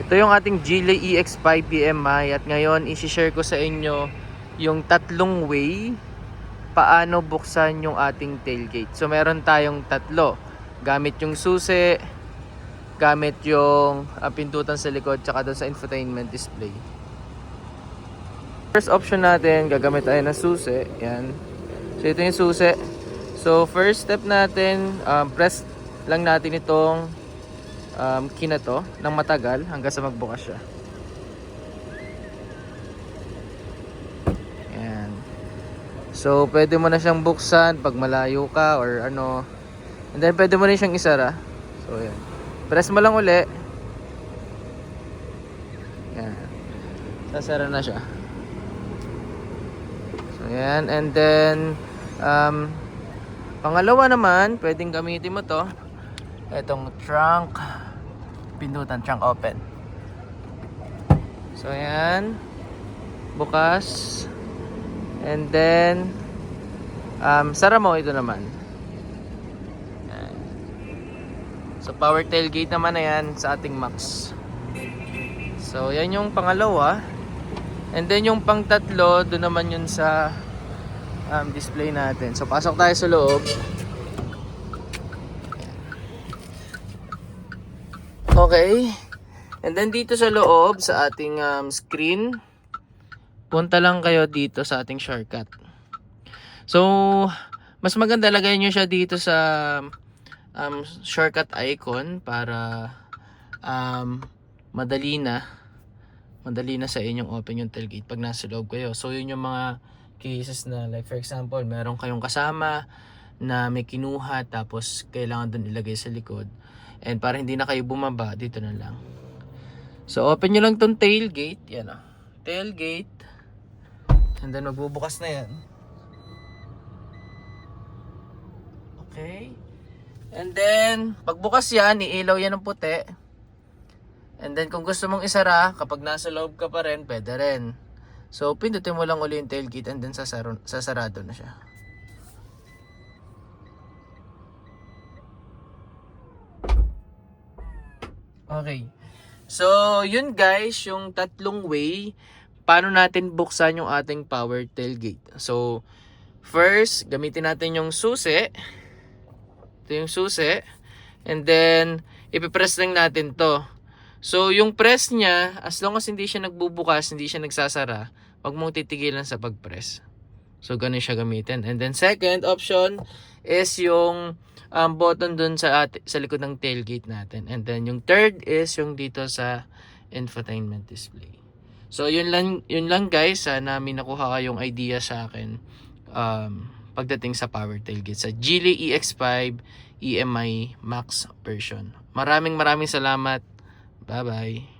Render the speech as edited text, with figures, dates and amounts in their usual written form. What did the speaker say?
Ito yung ating Geely EX5 PMI at ngayon isi-share ko sa inyo yung tatlong way paano buksan yung ating tailgate. So meron tayong tatlo. Gamit yung susi, gamit yung pindutan sa likod, tsaka doon sa infotainment display. First option natin, gagamit tayo ng susi. Yan. So ito yung susi. So first step natin, press lang natin itong key na to ng matagal hanggang sa magbukas siya. Yan. So pwede mo na siyang buksan pag malayo ka or ano. And then pwede mo rin siyang isara. So yan. Press mo lang uli. Yan. Sasara na siya. So yan. And then pangalawa naman, pwedeng gamitin mo to. Itong trunk, pindutan, trunk open. So yan, bukas. And then sara mo ito naman. Yan. So power tailgate naman na yan sa ating Max. So yan yung pangalawa. And then yung pangtatlo, doon naman yun sa display natin. So pasok tayo sa loob. Okay. And then dito sa loob sa ating screen, punta lang kayo dito sa ating shortcut. So mas maganda lagay nyo siya dito sa shortcut icon para madali na sa inyong open yung tailgate pag nasa loob kayo. So yun yung mga cases na like for example, meron kayong kasama na may kinuha tapos kailangan dun ilagay sa likod. And para hindi na kayo bumaba, dito na lang. So open nyo lang tong tailgate. Yan o. Tailgate. And then magbubukas na yan. Okay. And then pagbukas yan, iilaw yan ng puti. And then kung gusto mong isara, kapag nasa loob ka pa rin, pwede rin. So pindutin mo lang uli yung tailgate and then sasarado na siya. Okay. So, yun guys, yung tatlong way paano natin buksan yung ating power tailgate. So, first, gamitin natin yung susi. Ito yung susi. And then, ipipress lang natin to. So, yung press niya, as long as hindi siya nagbubukas, hindi siya nagsasara, wag mong titigilan sa pagpress. So, ganun siya gamitin. And then, second option is yung button dun sa likod ng tailgate natin. And then, yung third is yung dito sa infotainment display. So, yun lang guys. Sana may nakuha kayong idea sa akin pagdating sa power tailgate sa Geely EX5 EMI Max version. Maraming salamat. Bye-bye.